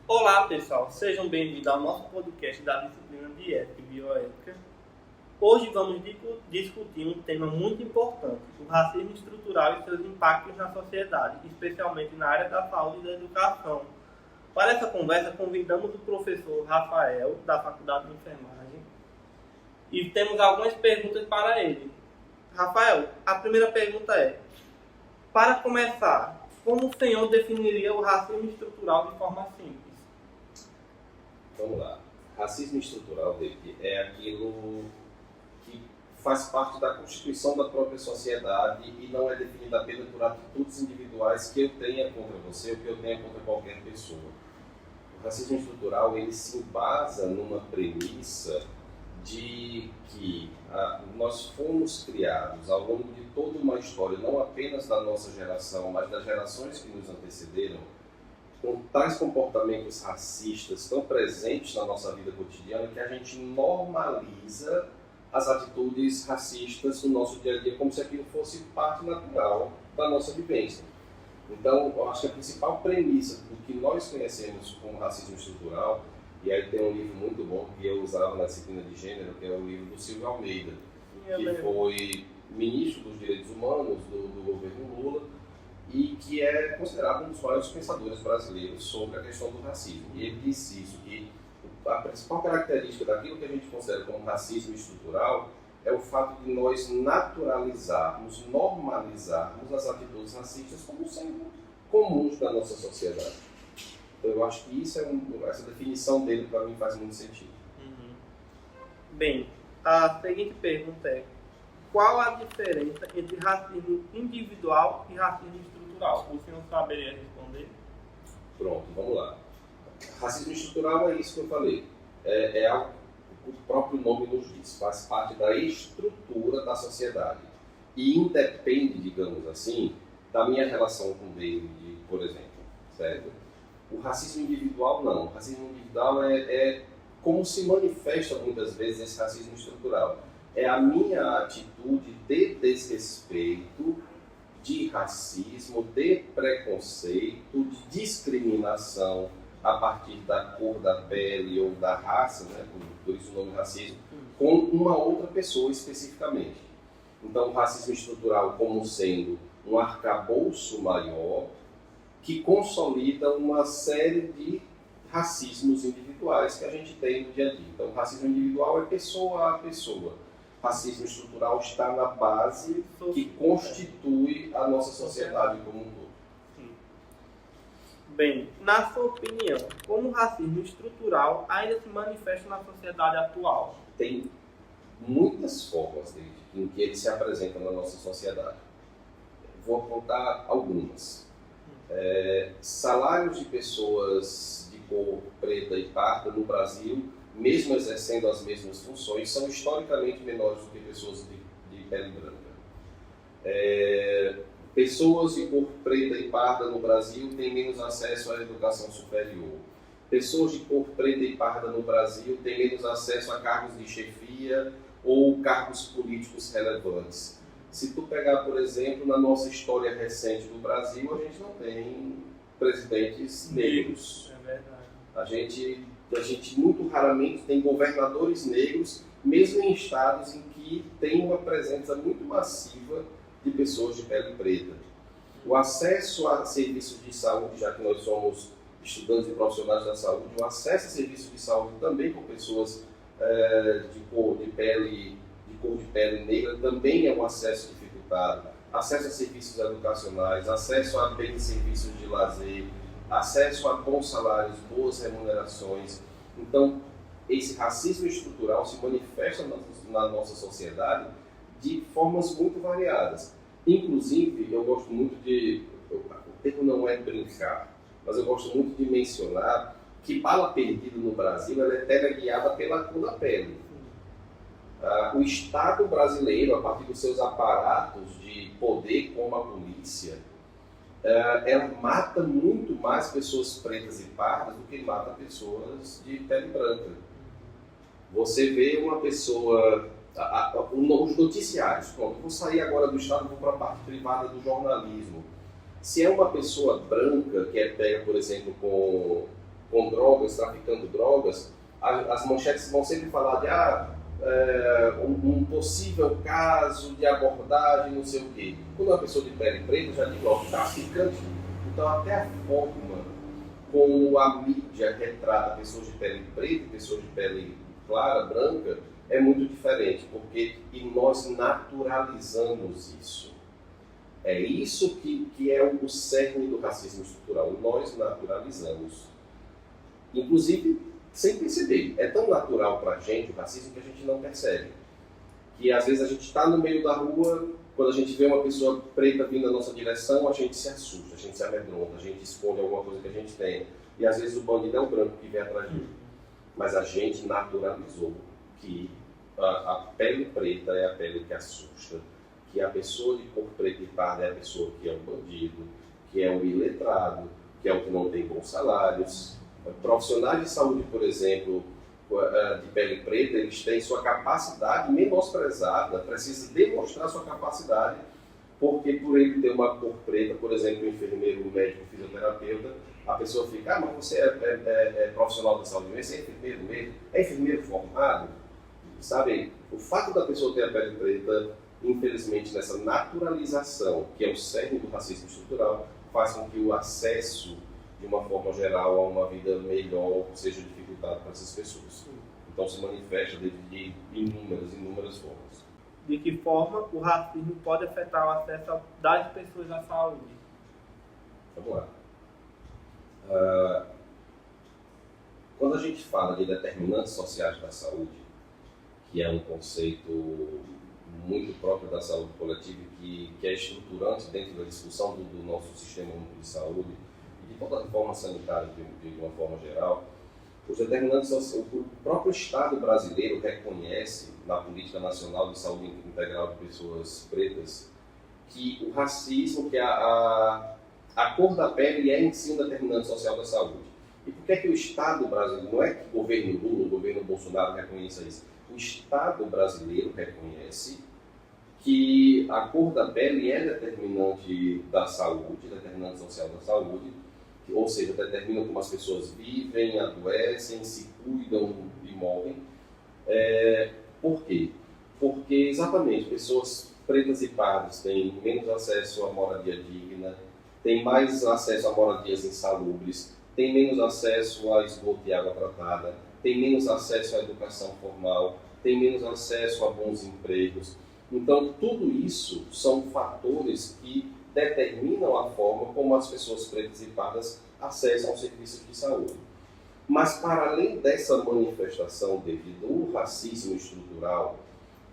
Olá pessoal, sejam bem-vindos ao nosso podcast da disciplina de Ética e Bioética. Hoje vamos discutir um tema muito importante, o racismo estrutural e seus impactos na sociedade, especialmente na área da saúde e da educação. Para essa conversa convidamos o professor Rafael, da Faculdade de Enfermagem, e temos algumas perguntas para ele. Rafael, a primeira pergunta é, para começar, como o senhor definiria o racismo estrutural de forma simples? Vamos lá. Racismo estrutural dele é aquilo que faz parte da constituição da própria sociedade e não é definido apenas por atitudes individuais que eu tenha contra você ou que eu tenha contra qualquer pessoa. O racismo estrutural ele se embasa numa premissa de que nós fomos criados ao longo de toda uma história, não apenas da nossa geração, mas das gerações que nos antecederam, com tais comportamentos racistas tão presentes na nossa vida cotidiana que a gente normaliza as atitudes racistas no nosso dia a dia como se aquilo fosse parte natural da nossa vivência. Então, eu acho que a principal premissa do que nós conhecemos como racismo estrutural, e aí tem um livro muito bom que eu usava na disciplina de gênero, que é o livro do Silvio Almeida, que foi ministro dos Direitos Humanos do governo Lula, e que é considerado um dos maiores pensadores brasileiros sobre a questão do racismo. E ele disse isso, que a principal característica daquilo que a gente considera como racismo estrutural é o fato de nós naturalizarmos, normalizarmos as atitudes racistas como sendo comuns da nossa sociedade. Então eu acho que isso essa definição dele para mim faz muito sentido. Uhum. Bem, a seguinte pergunta é: qual a diferença entre racismo individual e racismo estrutural? O senhor saberia responder? Pronto, vamos lá. Racismo estrutural é isso que eu falei. É algo que o próprio nome nos diz. Faz parte da estrutura da sociedade. E independe, digamos assim, da minha relação com o David, por exemplo. Certo? O racismo individual, não. O racismo individual é como se manifesta muitas vezes esse racismo estrutural. É a minha atitude de desrespeito, de racismo, de preconceito, de discriminação a partir da cor da pele ou da raça, né, por isso o nome racismo, com uma outra pessoa especificamente. Então, o racismo estrutural como sendo um arcabouço maior que consolida uma série de racismos individuais que a gente tem no dia a dia. Então, o racismo individual é pessoa a pessoa. Racismo estrutural está na base que constitui a nossa sociedade como um todo. Sim. Bem, na sua opinião, como o racismo estrutural ainda se manifesta na sociedade atual? Tem muitas formas em que ele se apresenta na nossa sociedade. Vou apontar algumas. Salários de pessoas de cor preta e parda no Brasil, mesmo exercendo as mesmas funções, são historicamente menores do que pessoas de pele branca. Pessoas de cor preta e parda no Brasil têm menos acesso à educação superior. Pessoas de cor preta e parda no Brasil têm menos acesso a cargos de chefia ou cargos políticos relevantes. Se tu pegar, por exemplo, na nossa história recente do Brasil, a gente não tem presidentes negros. É verdade. A gente muito raramente tem governadores negros, mesmo em estados em que tem uma presença muito massiva de pessoas de pele preta. O acesso a serviços de saúde, já que nós somos estudantes e profissionais da saúde, o acesso a serviços de saúde também com pessoas de cor de pele negra também é um acesso dificultado. Acesso a serviços educacionais, acesso a bens e serviços de lazer, acesso a bons salários, boas remunerações. Então, esse racismo estrutural se manifesta na nossa sociedade de formas muito variadas. Inclusive, eu gosto muito o termo não é brincar, mas eu gosto muito de mencionar que bala perdida no Brasil ela é teleguiada pela cor da pele. O Estado brasileiro, a partir dos seus aparatos de poder, como a polícia, ela mata muito mais pessoas pretas e pardas do que mata pessoas de pele branca. Você vê uma pessoa... os noticiários, pronto, eu vou sair agora do Estado e vou para a parte privada do jornalismo. Se é uma pessoa branca que é pega, por exemplo, com com drogas, traficando drogas, as manchetes vão sempre falar de um possível caso de abordagem, não sei o quê. Quando uma pessoa de pele preta, já digo logo, traficante. Então até a forma como a mídia retrata pessoas de pele preta e pessoas de pele clara, branca, é muito diferente, porque nós naturalizamos isso. É isso que é o cerne do racismo estrutural. Nós naturalizamos. Inclusive, sem perceber. É tão natural para a gente o racismo que a gente não percebe. Que às vezes a gente está no meio da rua, quando a gente vê uma pessoa preta vindo na nossa direção, a gente se assusta, a gente se amedronta, a gente esconde alguma coisa que a gente tem. E às vezes o bandido é o branco que vem atrás de mim. Mas a gente naturalizou que a pele preta é a pele que assusta, que a pessoa de cor preta e parda é a pessoa que é o bandido, que é o iletrado, que é o que não tem bons salários. Profissionais de saúde, por exemplo, de pele preta, eles têm sua capacidade menosprezada, precisa demonstrar sua capacidade, porque por ele ter uma cor preta, por exemplo, o enfermeiro, o médico, o fisioterapeuta, a pessoa fica, mas você é profissional da saúde, você é enfermeiro mesmo, é enfermeiro formado, sabe? O fato da pessoa ter a pele preta, infelizmente, nessa naturalização, que é o cerne do racismo estrutural, faz com que o acesso, de uma forma geral, a uma vida melhor seja dificultado para essas pessoas. Então se manifesta de inúmeras formas. De que forma o racismo pode afetar o acesso das pessoas à saúde? Vamos lá. Quando a gente fala de determinantes sociais da saúde, que é um conceito muito próprio da saúde coletiva que é estruturante dentro da discussão do nosso sistema único de saúde e de toda a reforma sanitária de uma forma geral, os determinantes, o próprio Estado brasileiro reconhece na Política Nacional de Saúde Integral de Pessoas Pretas que o racismo, que a cor da pele é em si um determinante social da saúde. E por que o Estado brasileiro, não é que o governo Lula, o governo Bolsonaro reconheça isso, o Estado brasileiro reconhece que a cor da pele é determinante da saúde, determinante social da saúde, ou seja, determina como as pessoas vivem, adoecem, se cuidam e morrem. Por quê? Porque, exatamente, pessoas pretas e pardas têm menos acesso à moradia digna, têm mais acesso a moradias insalubres, têm menos acesso a esgoto e água tratada, têm menos acesso à educação formal, têm menos acesso a bons empregos. Então, tudo isso são fatores que determinam a forma como as pessoas pretas e pardas acessam os serviços de saúde. Mas, para além dessa manifestação devido ao racismo estrutural,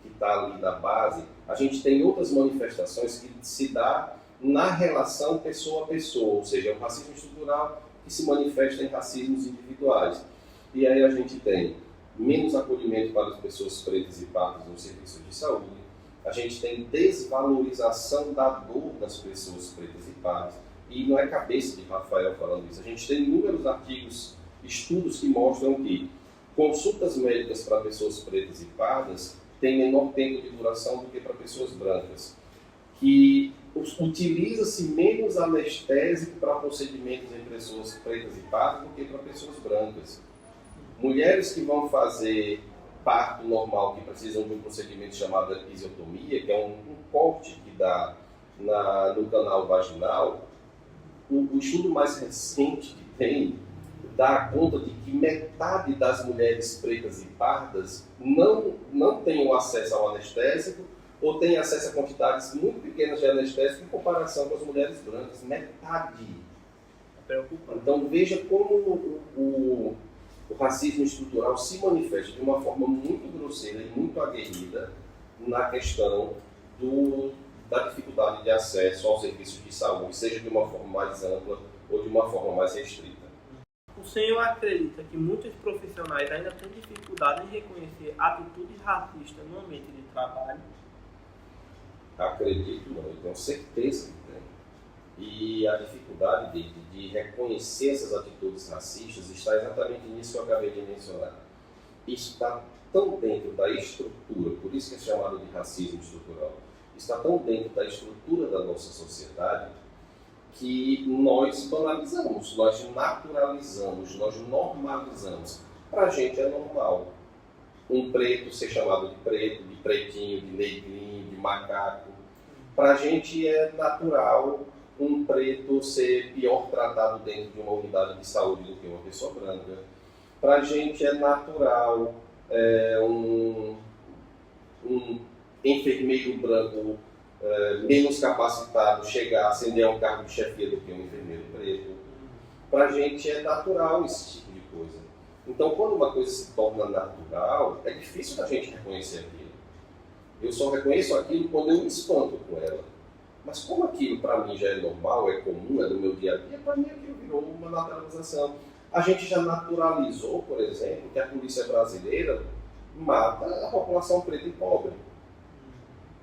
que está ali da base, a gente tem outras manifestações que se dá na relação pessoa a pessoa, ou seja, é o racismo estrutural que se manifesta em racismos individuais. E aí a gente tem menos acolhimento para as pessoas pretas e pardas nos serviços de saúde, a gente tem desvalorização da dor das pessoas pretas e pardas, e não é cabeça de Rafael falando isso, a gente tem inúmeros artigos, estudos que mostram que consultas médicas para pessoas pretas e pardas têm menor tempo de duração do que para pessoas brancas, que utiliza-se menos anestésico para procedimentos em pessoas pretas e pardas do que para pessoas brancas. Mulheres que vão fazer parto normal, que precisam de um procedimento chamado episiotomia, que é um corte que dá no canal vaginal, o estudo mais recente que tem dá conta de que metade das mulheres pretas e pardas não tem acesso ao anestésico ou tem acesso a quantidades muito pequenas de anestésico em comparação com as mulheres brancas. Metade. Então veja como o racismo estrutural se manifesta de uma forma muito grosseira e muito aguerrida na questão da dificuldade de acesso aos serviços de saúde, seja de uma forma mais ampla ou de uma forma mais restrita. O senhor acredita que muitos profissionais ainda têm dificuldade em reconhecer atitudes racistas no ambiente de trabalho? Acredito, não, eu tenho certeza que tem. E a dificuldade de reconhecer essas atitudes racistas está exatamente nisso que eu acabei de mencionar. Isso está tão dentro da estrutura, por isso que é chamado de racismo estrutural, está tão dentro da estrutura da nossa sociedade que nós banalizamos, nós naturalizamos, nós normalizamos. Para a gente é normal um preto ser chamado de preto, de pretinho, de negrinho, de macaco. Para a gente é natural um preto ser pior tratado dentro de uma unidade de saúde do que uma pessoa branca. Para a gente é natural um enfermeiro branco menos capacitado chegar a acender um cargo de chefia do que um enfermeiro preto. Para a gente é natural esse tipo de coisa. Então, quando uma coisa se torna natural, é difícil da gente reconhecer aquilo. Eu só reconheço aquilo quando eu me espanto com ela. Mas como aquilo para mim já é normal, é comum, é do meu dia a dia, para mim aquilo virou uma naturalização. A gente já naturalizou, por exemplo, que a polícia brasileira mata a população preta e pobre.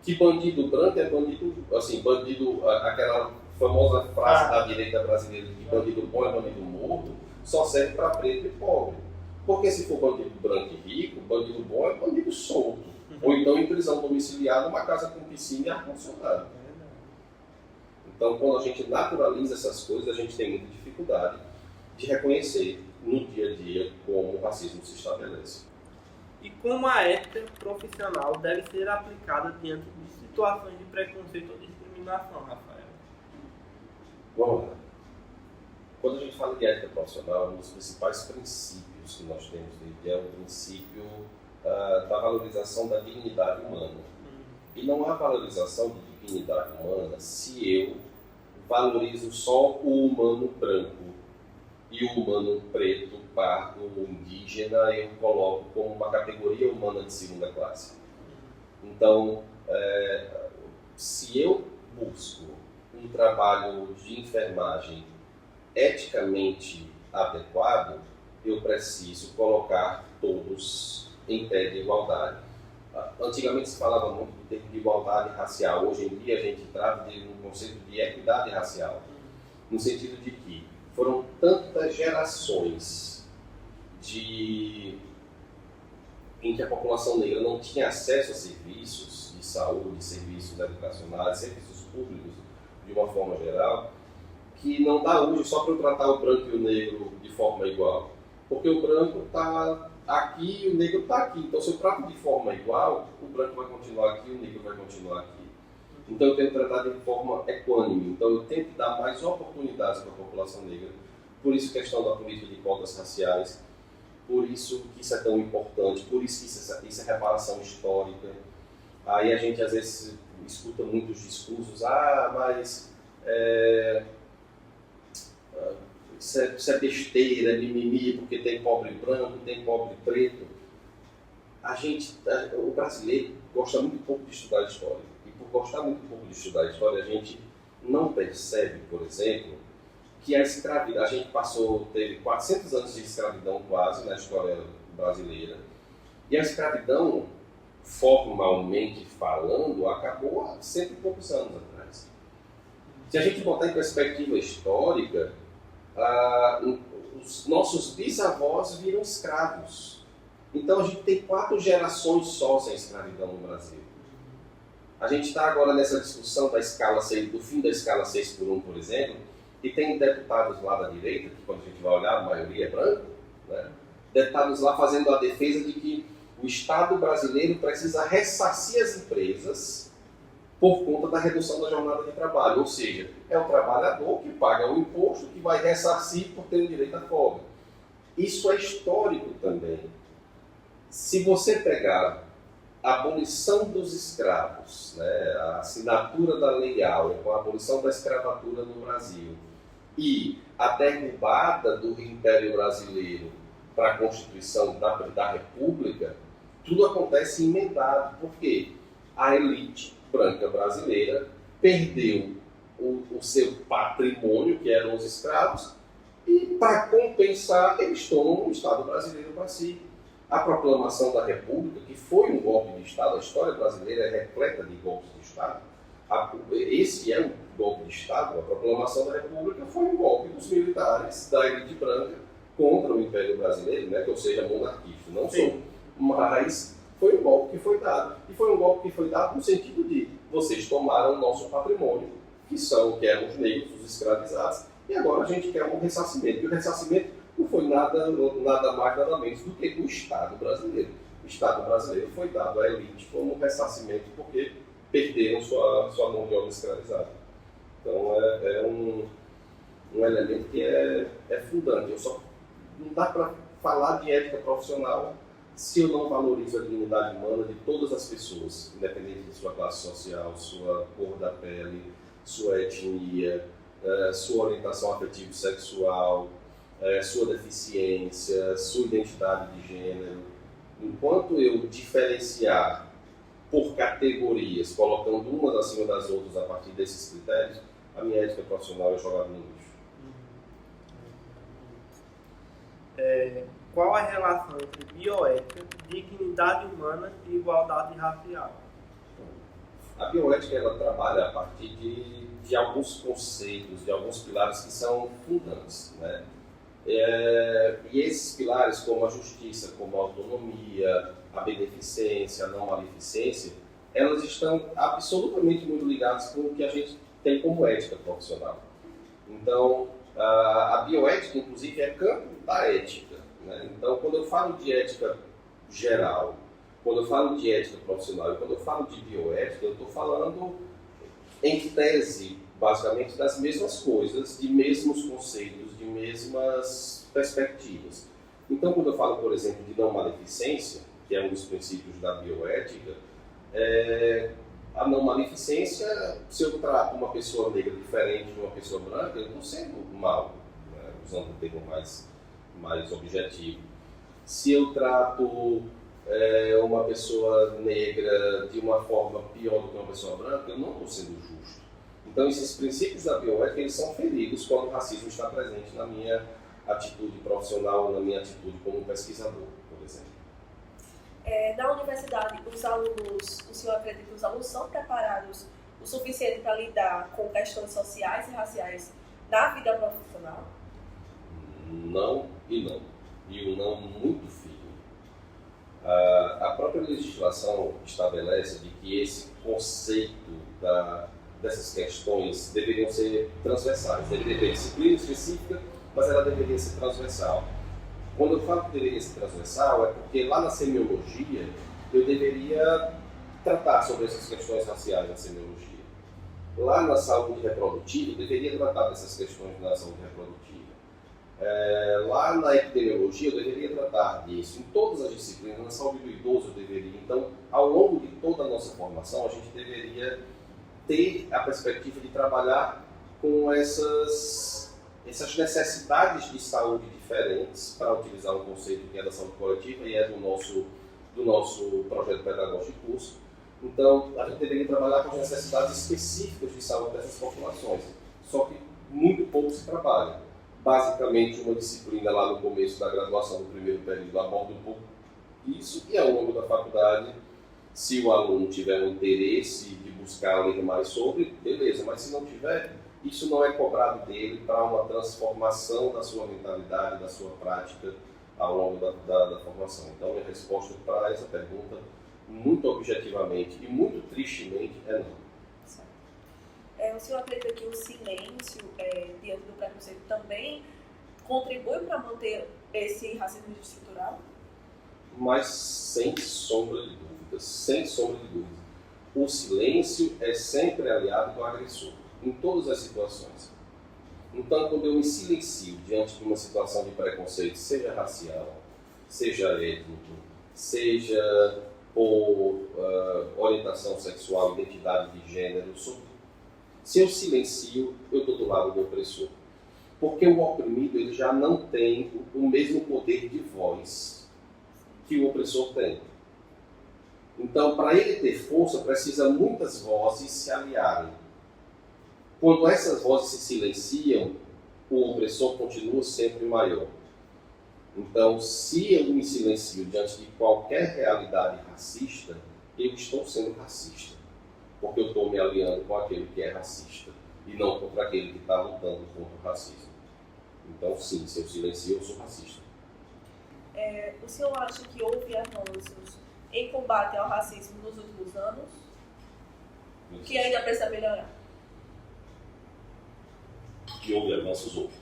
Que bandido branco é bandido, assim, bandido, aquela famosa frase da direita brasileira de que bandido bom é bandido morto, só serve para preto e pobre. Porque se for bandido branco e rico, bandido bom é bandido solto. Ou então em prisão domiciliar numa casa com piscina e ar-condicionado. Então, quando a gente naturaliza essas coisas, a gente tem muita dificuldade de reconhecer no dia a dia como o racismo se estabelece. E como a ética profissional deve ser aplicada diante de situações de preconceito ou discriminação, Rafael? Vamos lá. Quando a gente fala de ética profissional, um dos principais princípios que nós temos é o princípio da valorização da dignidade humana. E não há valorização de dignidade humana se eu valorizo só o humano branco e o humano preto, pardo, indígena, eu coloco como uma categoria humana de segunda classe. Então, se eu busco um trabalho de enfermagem eticamente adequado, eu preciso colocar todos em pé de igualdade. Antigamente se falava muito do termo de igualdade racial. Hoje em dia a gente trata de um conceito de equidade racial, no sentido de que foram tantas gerações em que a população negra não tinha acesso a serviços de saúde, serviços educacionais, serviços públicos de uma forma geral, que não dá hoje só para eu tratar o branco e o negro de forma igual. Porque o branco está aqui e o negro está aqui. Então, se eu trato de forma igual, o branco vai continuar aqui e o negro vai continuar aqui. Então, eu tenho que tratar de forma equânime. Então, eu tenho que dar mais oportunidades para a população negra. Por isso, a questão da política de cotas raciais. Por isso que isso é tão importante. Por isso que isso é reparação histórica. Aí a gente, às vezes, escuta muitos discursos. Mas isso é besteira, é mimimi, porque tem pobre branco, tem pobre preto. O brasileiro gosta muito pouco de estudar história. E por gostar muito pouco de estudar história, a gente não percebe, por exemplo, que a escravidão, a gente teve 400 anos de escravidão quase na história brasileira. E a escravidão, formalmente falando, acabou há 100 e poucos anos atrás. Se a gente botar em perspectiva histórica, os nossos bisavós viram escravos. Então a gente tem 4 gerações só sem escravidão no Brasil. A gente está agora nessa discussão da escala 6, do fim da escala 6x1, por exemplo, e tem deputados lá da direita, que quando a gente vai olhar, a maioria é branco, né? Deputados lá fazendo a defesa de que o Estado brasileiro precisa ressarcir as empresas por conta da redução da jornada de trabalho. Ou seja, é o trabalhador que paga o imposto que vai ressarcir por ter o direito à folga. Isso é histórico também. Se você pegar a abolição dos escravos, né, a assinatura da Lei Áurea com a abolição da escravatura no Brasil e a derrubada do Império Brasileiro para a Constituição da República, tudo acontece emendado. Por quê? A elite branca brasileira perdeu o seu patrimônio, que eram os escravos, e para compensar, eles tomam o Estado brasileiro para si. A proclamação da República, que foi um golpe de Estado, a história brasileira é repleta de golpes de Estado. Esse é um golpe de Estado, a proclamação da República foi um golpe dos militares, da elite branca, contra o Império Brasileiro, né, ou seja, monarquista. Não sou, mas foi um golpe que foi dado. E foi um golpe que foi dado no sentido de vocês tomaram o nosso patrimônio, que eram os negros, os escravizados, e agora a gente quer um ressarcimento. E o ressarcimento não foi nada mais, nada menos do que o Estado brasileiro. O Estado brasileiro foi dado à elite como ressarcimento porque perderam sua mão de obra escravizada. Então é um elemento que é fundante. Não dá para falar de ética profissional se eu não valorizo a dignidade humana de todas as pessoas, independente de sua classe social, sua cor da pele, sua etnia, sua orientação afetivo-sexual, sua deficiência, sua identidade de gênero. Enquanto eu diferenciar por categorias, colocando umas acima das outras a partir desses critérios, a minha ética profissional é jogada no lixo. Qual a relação entre bioética, dignidade humana e igualdade racial? A bioética ela trabalha a partir de alguns conceitos, de alguns pilares que são fundantes, né? E esses pilares, como a justiça, como a autonomia, a beneficência, a não maleficência, elas estão absolutamente muito ligadas com o que a gente tem como ética profissional. Então, a bioética, inclusive, é campo da ética, né? Então, quando eu falo de ética geral, quando eu falo de ética profissional e quando eu falo de bioética, eu estou falando, em tese, basicamente, das mesmas coisas, de mesmos conceitos, de mesmas perspectivas. Então, quando eu falo, por exemplo, de não maleficência, que é um dos princípios da bioética, a não maleficência, se eu trato uma pessoa negra diferente de uma pessoa branca, eu estou sendo mal, né? Usando um termo mais objetivo. Se eu trato uma pessoa negra de uma forma pior do que uma pessoa branca, eu não estou sendo justo. Então, esses princípios da bioética, eles são feridos quando o racismo está presente na minha atitude profissional, na minha atitude como pesquisador, por exemplo. Na universidade, o senhor acredita que os alunos são preparados o suficiente para lidar com questões sociais e raciais na vida profissional? Não e não. E um não muito firme. A própria legislação estabelece de que esse conceito dessas questões deveriam ser transversais. Deveria ter disciplina específica, mas ela deveria ser transversal. Quando eu falo que deveria ser transversal, é porque lá na semiologia eu deveria tratar sobre essas questões raciais na semiologia. Lá na saúde reprodutiva eu deveria tratar dessas questões na saúde reprodutiva. Lá na epidemiologia eu deveria tratar disso. Em todas as disciplinas, na saúde do idoso eu deveria. Então, ao longo de toda a nossa formação, a gente deveria ter a perspectiva de trabalhar com essas necessidades de saúde diferentes, para utilizar um conceito que é da saúde coletiva e é do nosso projeto pedagógico de curso. Então, a gente deveria trabalhar com as necessidades específicas de saúde dessas populações, só que muito pouco se trabalha. Basicamente, uma disciplina lá no começo da graduação do primeiro período aborda um pouco isso, e ao longo da faculdade, se o aluno tiver um interesse de buscar ler mais sobre, beleza, mas se não tiver, isso não é cobrado dele para uma transformação da sua mentalidade, da sua prática ao longo da formação. Então, minha resposta para essa pergunta, muito objetivamente e muito tristemente, é não. O senhor acredita que o silêncio diante do preconceito também contribui para manter esse racismo estrutural? Mas sem sombra de dúvidas, sem sombra de dúvidas. O silêncio é sempre aliado do agressor, em todas as situações. Então, quando eu me silencio diante de uma situação de preconceito, seja racial, seja étnico, seja por orientação sexual, identidade de gênero, se eu silencio, eu estou do lado do opressor. Porque o oprimido ele já não tem o mesmo poder de voz que o opressor tem. Então, para ele ter força, precisa muitas vozes se aliarem. Quando essas vozes se silenciam, o opressor continua sempre maior. Então, se eu me silencio diante de qualquer realidade racista, eu estou sendo racista. Porque eu estou me aliando com aquele que é racista e não contra aquele que está lutando contra o racismo. Então, sim, se eu silencio, eu sou racista. O senhor acha que houve avanços em combate ao racismo nos últimos anos? Que ainda precisa melhorar? que houve avanços, houve,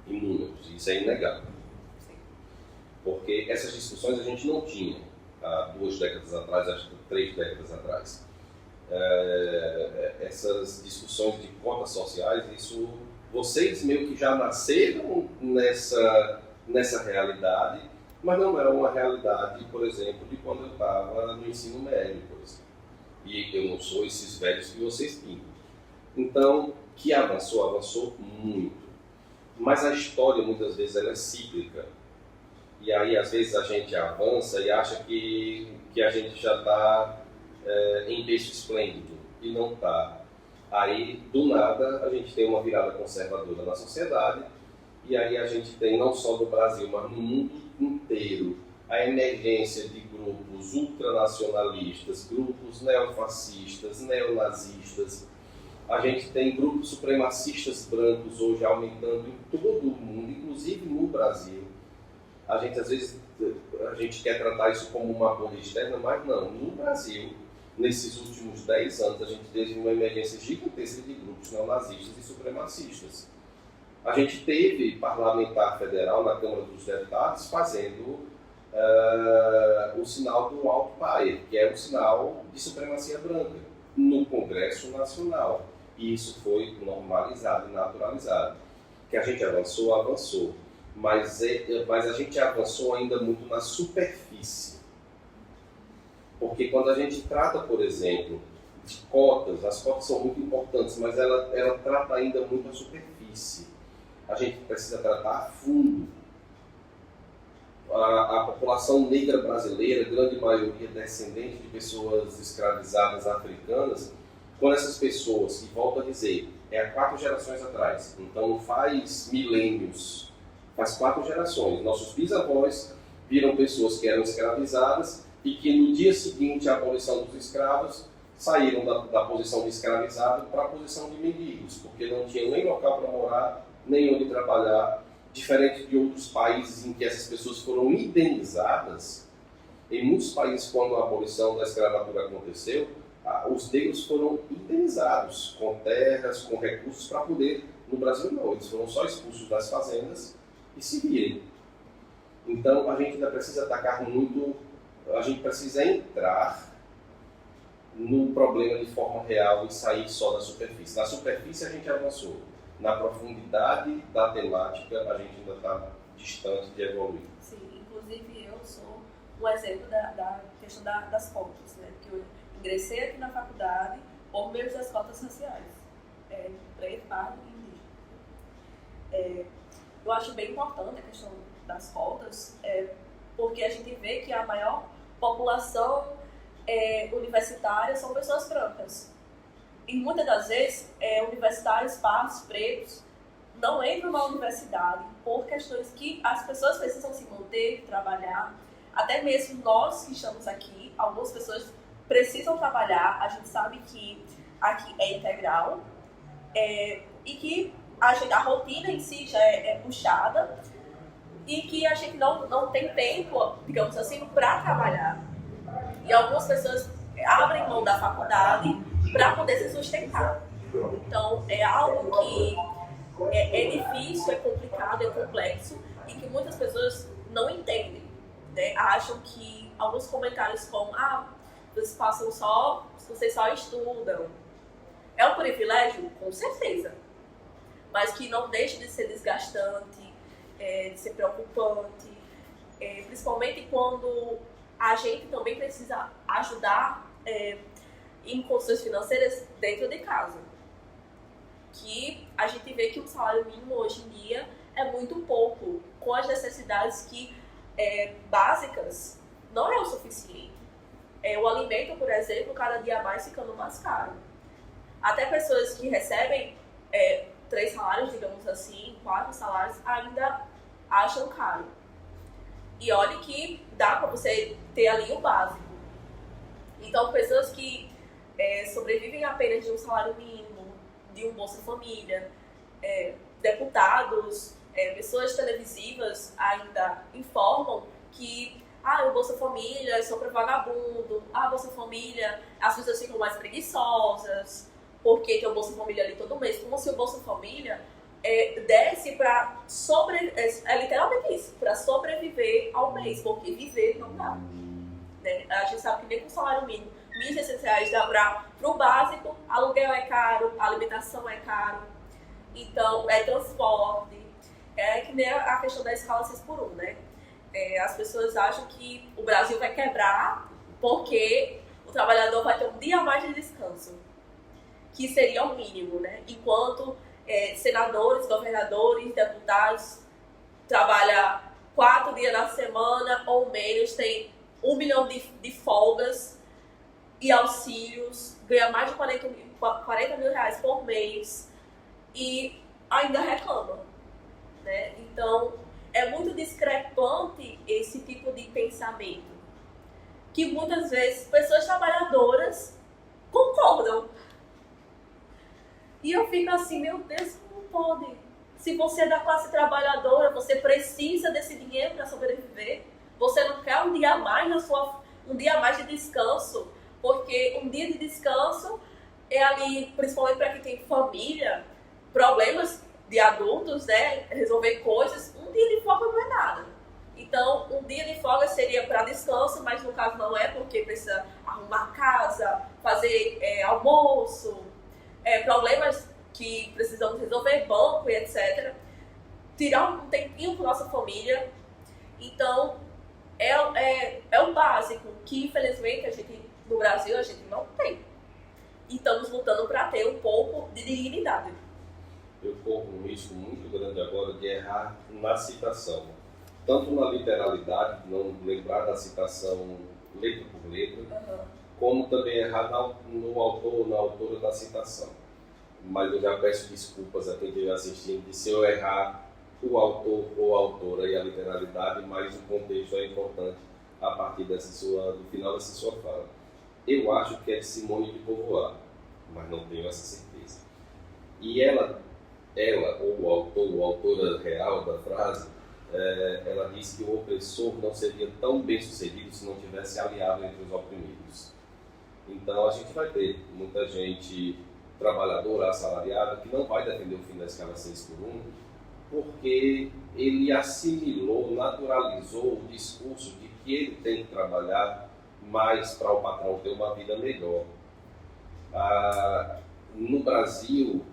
em números, isso é inegável. Porque essas discussões a gente não tinha há 2 décadas atrás, acho que 3 décadas atrás. Essas discussões de cotas sociais, isso, vocês meio que já nasceram nessa realidade, mas não é uma realidade, por exemplo, de quando eu estava no ensino médio, por exemplo. E eu não sou esses velhos que vocês tinham. Então, que avançou muito. Mas a história, muitas vezes, ela é cíclica. E aí, às vezes, a gente avança e acha que a gente já está em berço esplêndido. E não está. Aí, do nada, a gente tem uma virada conservadora na sociedade. E aí a gente tem, não só no Brasil, mas no mundo inteiro, a emergência de grupos ultranacionalistas, grupos neofascistas, neonazistas. A gente tem grupos supremacistas brancos hoje aumentando em todo o mundo, inclusive no Brasil. A gente, às vezes, quer tratar isso como uma bolha externa, mas não. No Brasil, nesses últimos 10 anos, a gente teve uma emergência gigantesca de grupos neonazistas e supremacistas. A gente teve parlamentar federal na Câmara dos Deputados fazendo o sinal do Altpair, que é o sinal de supremacia branca, no Congresso Nacional. E isso foi normalizado e naturalizado. Que a gente avançou, mas a gente avançou ainda muito na superfície. Porque quando a gente trata, por exemplo, de cotas, as cotas são muito importantes, mas ela trata ainda muito a superfície. A gente precisa tratar a fundo. A população negra brasileira, grande maioria descendente de pessoas escravizadas africanas, quando essas pessoas, que volto a dizer, há 4 gerações atrás, então não faz milênios, faz 4 gerações. Nossos bisavós viram pessoas que eram escravizadas e que no dia seguinte à abolição dos escravos saíram da posição de escravizado para a posição de mendigos, porque não tinham nem local para morar, nem onde trabalhar, diferente de outros países em que essas pessoas foram indenizadas. Em muitos países, quando a abolição da escravatura aconteceu, os negros foram indenizados com terras, com recursos para poder. No Brasil não, eles foram só expulsos das fazendas e se virem. Então a gente ainda precisa atacar muito, a gente precisa entrar no problema de forma real e sair só da superfície. Na superfície a gente avançou. Na profundidade da temática, a gente ainda está distante de evoluir. Sim, inclusive eu sou um exemplo da questão das cotas, né? Porque eu ingressei aqui na faculdade por meio das cotas raciais, preto, pardo e indígena. Eu acho bem importante a questão das cotas, porque a gente vê que a maior população universitária são pessoas brancas. E muitas das vezes, universitários, pardos, pretos, não entram na universidade por questões que as pessoas precisam se manter, trabalhar. Até mesmo nós que estamos aqui, algumas pessoas precisam trabalhar. A gente sabe que aqui é integral e que a rotina em si já é puxada e que a gente não tem tempo, digamos assim, para trabalhar. E algumas pessoas abrem mão da faculdade para poder se sustentar. Então, é algo que é difícil, é complicado, é complexo e que muitas pessoas não entendem, né? Acham que alguns comentários como vocês só estudam. É um privilégio? Com certeza. Mas que não deixa de ser desgastante, de ser preocupante, principalmente quando a gente também precisa ajudar em condições financeiras dentro de casa. Que a gente vê que o salário mínimo hoje em dia é muito pouco, com as necessidades básicas, não é o suficiente. O alimento, por exemplo, cada dia mais ficando mais caro. Até pessoas que recebem 3 salários, digamos assim, 4 salários, ainda acham caro. E olha que dá para você ter ali o básico. Então, pessoas que sobrevivem apenas de um salário mínimo, de um Bolsa Família, deputados, pessoas televisivas ainda informam que o Bolsa Família é só para vagabundo, Bolsa Família, as pessoas ficam mais preguiçosas, porque tem o Bolsa Família ali todo mês, como se o Bolsa Família desce para é literalmente isso, para sobreviver ao mês, porque viver não dá. Né? A gente sabe que nem com o salário mínimo, R$1.600 dá para o básico, aluguel é caro, alimentação é caro, então é transporte, é que nem a questão da escala 6x1, né? As pessoas acham que o Brasil vai quebrar porque o trabalhador vai ter um dia a mais de descanso, que seria o mínimo, né? Enquanto senadores, governadores, deputados trabalham 4 dias na semana ou menos, tem 1 milhão de folgas e auxílios, ganha mais de 40 mil reais por mês e ainda reclama, né? Então, é muito discrepante esse tipo de pensamento, que muitas vezes pessoas trabalhadoras concordam. E eu fico assim, meu Deus, como pode? Se você é da classe trabalhadora, você precisa desse dinheiro para sobreviver. Você não quer um dia a mais um dia a mais de descanso, porque um dia de descanso é ali, principalmente para quem tem família, problemas de adultos, né? Resolver coisas. Um dia de folga não é nada. Então, um dia de folga seria para descanso, mas no caso não é, porque precisa arrumar casa, fazer almoço, problemas que precisamos resolver, banco e etc. Tirar um tempinho para nossa família. Então, é o básico que, infelizmente, no Brasil a gente não tem. E estamos lutando para ter um pouco de dignidade. Eu corro um risco muito grande agora de errar na citação. Tanto na literalidade, não lembrar da citação letra por letra, como também errar no autor ou na autora da citação. Mas eu já peço desculpas a quem estiver assistindo se eu errar o autor ou a autora e a literalidade, mas o contexto é importante a partir do final dessa sua fala. Eu acho que é de Simone de Beauvoir, mas não tenho essa certeza. E ela ou o autor ou a autora real da frase, ela diz que o opressor não seria tão bem sucedido se não tivesse aliado entre os oprimidos. Então a gente vai ter muita gente trabalhadora, assalariada, que não vai defender o fim da escala 6x1, porque ele assimilou, naturalizou o discurso de que ele tem que trabalhar mais para o patrão ter uma vida melhor. No Brasil,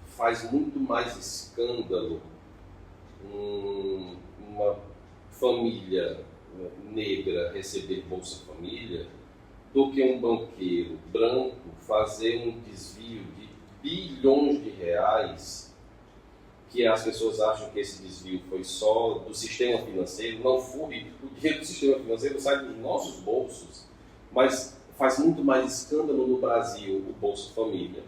faz muito mais escândalo uma família negra receber Bolsa Família do que um banqueiro branco fazer um desvio de bilhões de reais, que as pessoas acham que esse desvio foi só do sistema financeiro. Não foi. O dinheiro do sistema financeiro sai dos nossos bolsos, mas faz muito mais escândalo no Brasil o Bolsa Família,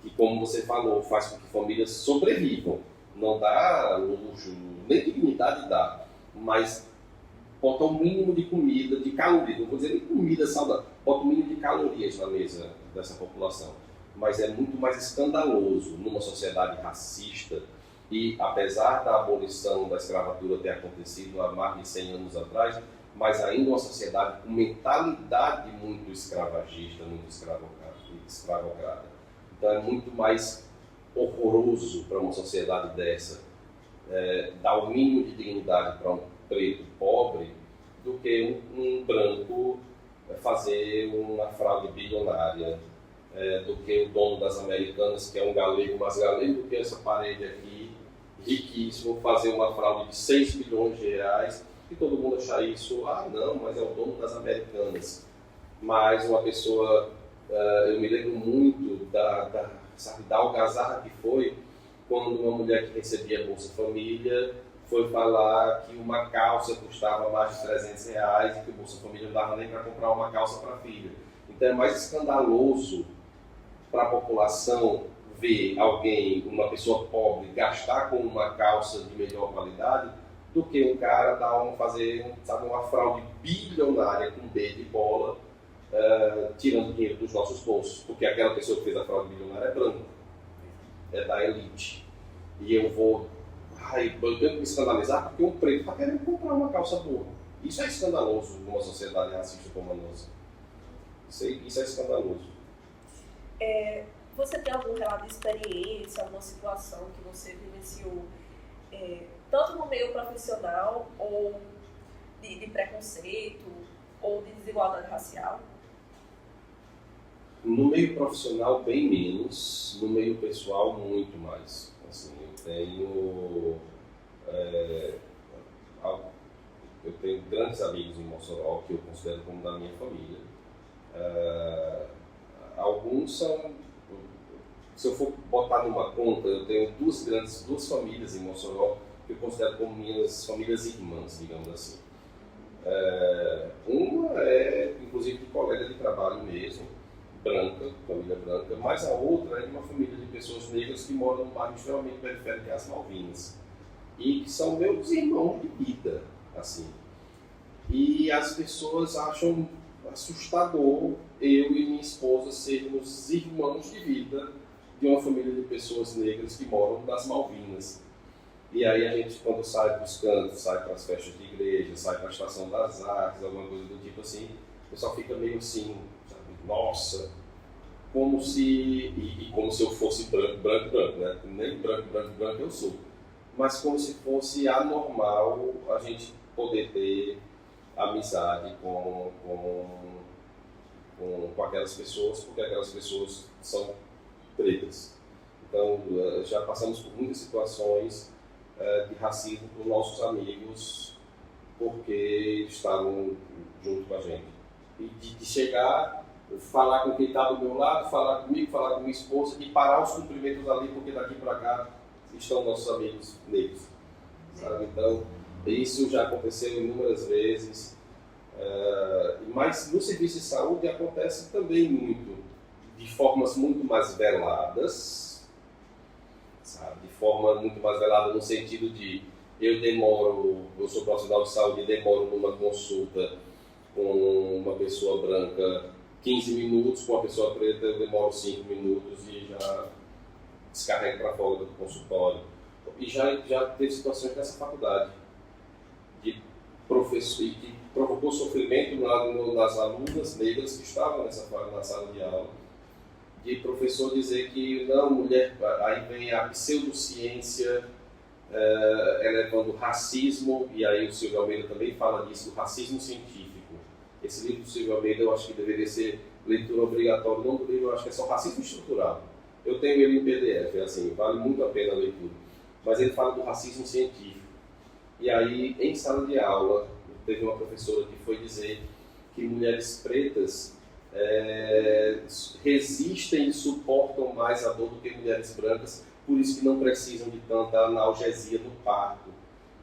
que, como você falou, faz com que famílias sobrevivam. Não dá luxo, nem dignidade dá, mas bota um mínimo de comida, de calorias, não vou dizer nem comida saudável, bota um mínimo de calorias na mesa dessa população. Mas é muito mais escandaloso numa sociedade racista e, apesar da abolição da escravatura ter acontecido há mais de 100 anos atrás, mas ainda uma sociedade com mentalidade muito escravagista, muito escravocrata. Então é muito mais horroroso para uma sociedade dessa dar o mínimo de dignidade para um preto pobre do que um branco fazer uma fraude bilionária, do que o dono das Americanas, que é um galego, mais galego do que essa parede aqui, riquíssimo, fazer uma fraude de 6 bilhões de reais e todo mundo achar isso, não, mas é o dono das Americanas. Mas uma pessoa, eu me lembro muito da algazarra que foi quando uma mulher que recebia Bolsa Família foi falar que uma calça custava mais de 300 reais e que o Bolsa Família não dava nem para comprar uma calça para a filha. Então é mais escandaloso para a população ver alguém, uma pessoa pobre, gastar com uma calça de melhor qualidade do que um cara fazer uma fraude bilionária com B de bola, tirando dinheiro dos nossos bolsos, porque aquela pessoa que fez a fraude bilionária é branca, é da elite. E eu tenho que me escandalizar porque um preto está querendo comprar uma calça boa. Isso é escandaloso numa sociedade racista como a nossa. Isso é escandaloso. você tem algum relato de experiência, alguma situação que você vivenciou, tanto no meio profissional, ou de preconceito, ou de desigualdade racial? No meio profissional, bem menos. No meio pessoal, muito mais. Assim, eu tenho grandes amigos em Mossoró que eu considero como da minha família. Alguns são, se eu for botar numa conta, eu tenho duas famílias em Mossoró que eu considero como minhas famílias irmãs, digamos assim. Uma é, inclusive, de colega de trabalho mesmo, branca, família branca, mas a outra é de uma família de pessoas negras que moram num bairro extremamente periférico, que é as Malvinas, e que são meus irmãos de vida, assim. E as pessoas acham assustador eu e minha esposa sermos irmãos de vida de uma família de pessoas negras que moram nas Malvinas. E aí a gente, quando sai para os cantos, sai para as festas de igreja, sai para a Estação das Artes, alguma coisa do tipo assim, o pessoal fica meio assim, sabe, nossa, como se eu fosse branco, né? Nem branco eu sou. Mas como se fosse anormal a gente poder ter amizade com aquelas pessoas, porque aquelas pessoas são pretas. Então, já passamos por muitas situações de racismo com nossos amigos, porque estavam junto com a gente. E de chegar, falar com quem está do meu lado, falar comigo, falar com minha esposa, e parar os cumprimentos ali, porque daqui para cá estão nossos amigos negros. Sabe? Então, isso já aconteceu inúmeras vezes. Mas no serviço de saúde acontece também muito, de formas muito mais veladas, sabe? De forma muito mais velada no sentido de eu sou profissional de saúde e demoro numa consulta com uma pessoa branca 15 minutos, com uma pessoa preta eu demoro 5 minutos e já descarrego para fora do consultório. E já teve situações nessa faculdade de professor que provocou sofrimento nas alunas negras que estavam na sala de aula, de professor dizer que não, mulher, aí vem a pseudociência elevando racismo, e aí o Silvio Almeida também fala disso, do racismo científico. Esse livro do Silvio Almeida eu acho que deveria ser leitura obrigatória, não do livro, eu acho que é só racismo estrutural. Eu tenho ele em PDF, assim, vale muito a pena a leitura. Mas ele fala do racismo científico. E aí, em sala de aula, teve uma professora que foi dizer que mulheres pretas resistem e suportam mais a dor do que mulheres brancas, por isso que não precisam de tanta analgesia no parto.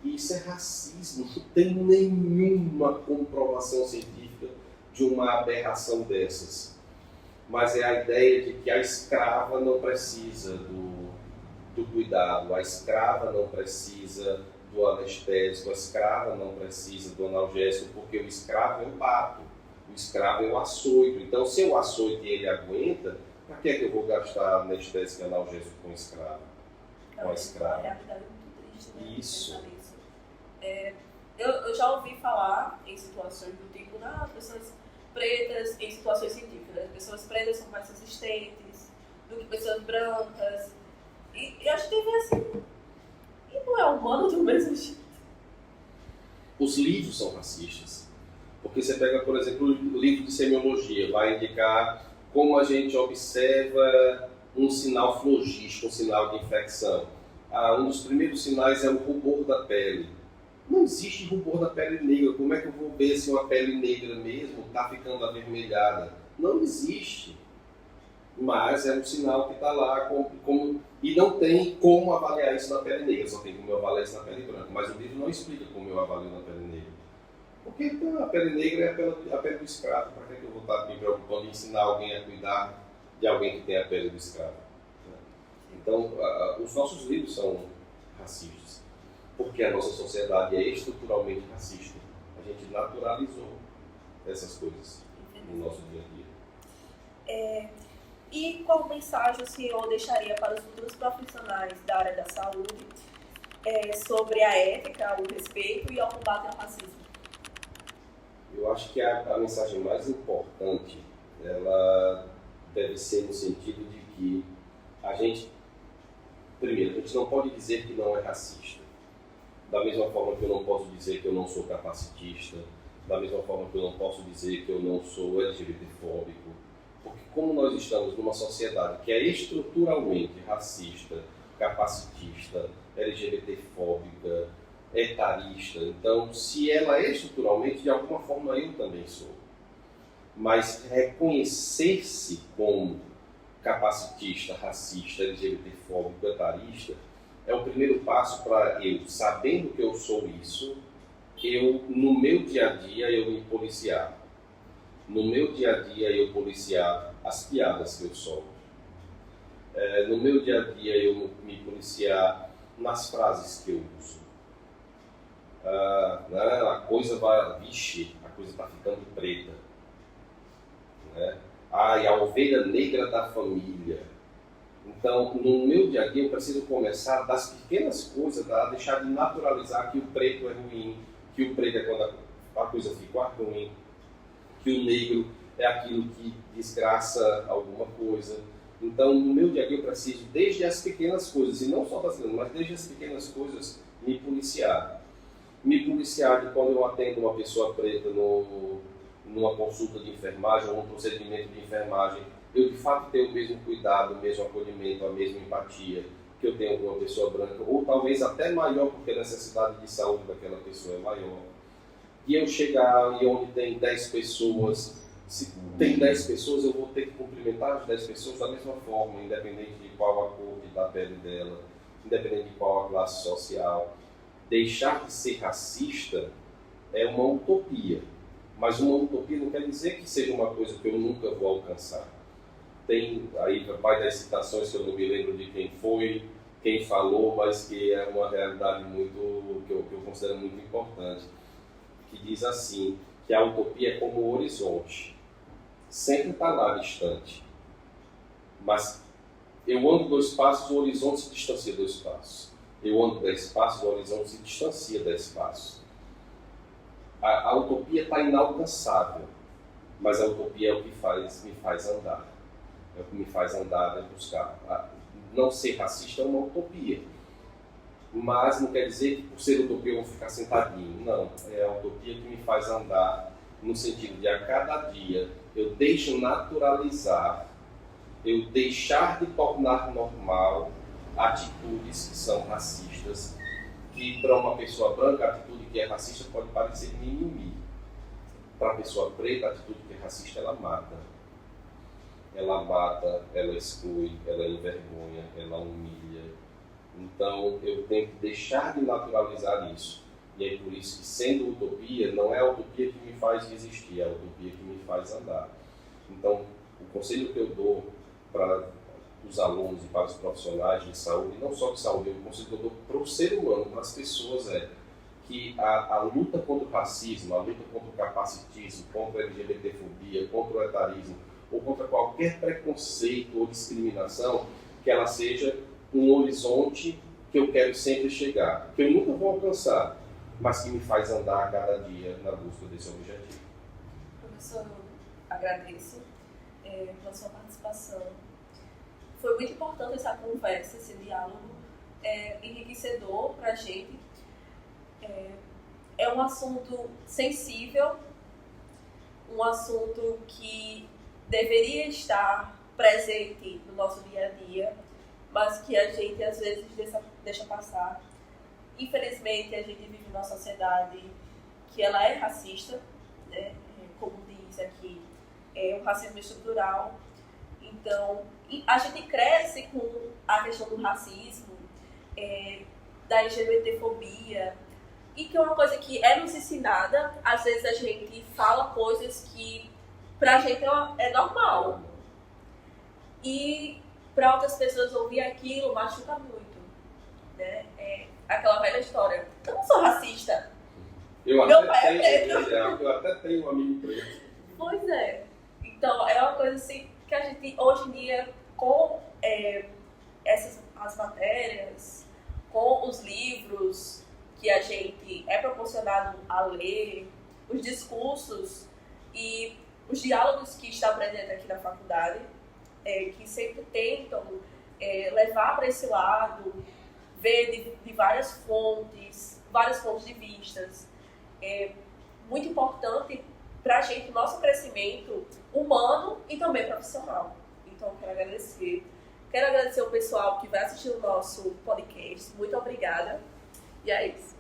E isso é racismo, não tem nenhuma comprovação científica de uma aberração dessas. Mas é a ideia de que a escrava não precisa do cuidado, a escrava não precisa do anestésico, a escrava não precisa do analgésico, porque o escravo é o pato, o escravo é o açoito. Então, se o açoito ele aguenta, para que é que eu vou gastar anestésico e analgésico com o escravo? Com a escrava. É muito triste, né? Isso. Eu já ouvi falar em situações do tipo, pessoas pretas em situações científicas, né? Pessoas pretas são mais resistentes do que pessoas brancas. E acho que teve assim. E não é humano do mesmo jeito. Os livros são racistas. Porque você pega, por exemplo, o livro de semiologia, vai indicar como a gente observa um sinal flogístico, um sinal de infecção. Um dos primeiros sinais é o rubor da pele. Não existe rubor da pele negra. Como é que eu vou ver se uma pele negra mesmo está ficando avermelhada? Não existe. Mas é um sinal que está lá e não tem como avaliar isso na pele negra, só tem como eu avaliar isso na pele branca. Mas o livro não explica como eu avalio na pele negra. Porque então, a pele negra é a pele do escravo. Para que eu vou estar me preocupando em ensinar alguém a cuidar de alguém que tem a pele do escravo? Então, os nossos livros são racistas, porque a nossa sociedade é estruturalmente racista. A gente naturalizou essas coisas no nosso dia a dia. E qual mensagem o senhor deixaria para os futuros profissionais da área da saúde sobre a ética, o respeito e ao combate ao racismo? Eu acho que a mensagem mais importante, ela deve ser no sentido de que primeiro, a gente não pode dizer que não é racista. Da mesma forma que eu não posso dizer que eu não sou capacitista, da mesma forma que eu não posso dizer que eu não sou LGBTfóbico, porque como nós estamos numa sociedade que é estruturalmente racista, capacitista, LGBTfóbica, etarista, então se ela é estruturalmente, de alguma forma eu também sou. Mas reconhecer-se como capacitista, racista, LGBTfóbico, etarista, é o primeiro passo para eu, sabendo que eu sou isso, no meu dia a dia, eu me policiar. No meu dia a dia, eu policiar as piadas que eu solto. No meu dia a dia, eu me policiar nas frases que eu uso. A coisa vai... Vixe, a coisa está ficando preta. Né? E a ovelha negra da família. Então, no meu dia a dia, eu preciso começar das pequenas coisas, a deixar de naturalizar que o preto é ruim, que o preto é quando a coisa fica ruim, que o negro é aquilo que desgraça alguma coisa. Então, no meu dia a dia, eu preciso, desde as pequenas coisas, e não só das grandes, mas desde as pequenas coisas, me policiar. Me policiar de quando eu atendo uma pessoa preta numa consulta de enfermagem ou num procedimento de enfermagem, eu de fato tenho o mesmo cuidado, o mesmo acolhimento, a mesma empatia que eu tenho com uma pessoa branca, ou talvez até maior, porque a necessidade de saúde daquela pessoa é maior. E eu chegar e onde tem 10 pessoas, se tem 10 pessoas, eu vou ter que cumprimentar as 10 pessoas da mesma forma, independente de qual a cor da pele dela, independente de qual a classe social. Deixar de ser racista é uma utopia, mas uma utopia não quer dizer que seja uma coisa que eu nunca vou alcançar. Tem aí vai das citações que eu não me lembro de quem foi, quem falou, mas que é uma realidade que eu considero muito importante, que diz assim, que a utopia é como o horizonte, sempre está lá distante, mas eu ando 2 passos, o horizonte se distancia 2 passos. Eu ando 10 passos, o horizonte se distancia 10 passos. A utopia está inalcançável, mas a utopia é o que me faz andar. É o que me faz andar, é buscar. Não ser racista é uma utopia, mas não quer dizer que por ser utopia eu vou ficar sentadinho. Não, é a utopia que me faz andar no sentido de a cada dia eu deixo naturalizar, eu deixar de tornar normal atitudes que são racistas, que para uma pessoa branca a atitude que é racista pode parecer mimimi. Para a pessoa preta a atitude que é racista ela mata. Ela mata, ela exclui, ela envergonha, ela humilha. Então eu tenho que deixar de naturalizar isso. E é por isso que, sendo utopia, não é a utopia que me faz resistir, é a utopia que me faz andar. Então, o conselho que eu dou para os alunos e para os profissionais de saúde, não só de saúde, o conselho que eu dou para o ser humano, para as pessoas, é que a luta contra o racismo, a luta contra o capacitismo, contra a LGBTfobia, contra o etarismo, ou contra qualquer preconceito ou discriminação, que ela seja um horizonte que eu quero sempre chegar, que eu nunca vou alcançar, mas que me faz andar a cada dia na busca desse objetivo. Professor, eu agradeço pela sua participação. Foi muito importante essa conversa, esse diálogo enriquecedor para a gente. É um assunto sensível, um assunto que deveria estar presente no nosso dia a dia, mas que a gente às vezes deixa passar. Infelizmente, a gente vive numa sociedade que ela é racista, né? Como diz aqui, é um racismo estrutural. Então, a gente cresce com a questão do racismo, da LGBTfobia, e que é uma coisa que é nos ensinada. Às vezes a gente fala coisas que pra gente é normal. E para outras pessoas ouvir aquilo machuca muito, né? Aquela velha história. Eu não sou racista. Eu até tenho um amigo preto. Pois é. Então, é uma coisa assim que a gente, hoje em dia, com as matérias, com os livros que a gente é proporcionado a ler, os discursos e os diálogos que estão presentes aqui na faculdade, que sempre tentam levar para esse lado, ver de vários pontos de vistas. É muito importante para a gente, o nosso crescimento humano e também profissional. Então, eu quero agradecer. Quero agradecer o pessoal que vai assistir o nosso podcast. Muito obrigada. E é isso.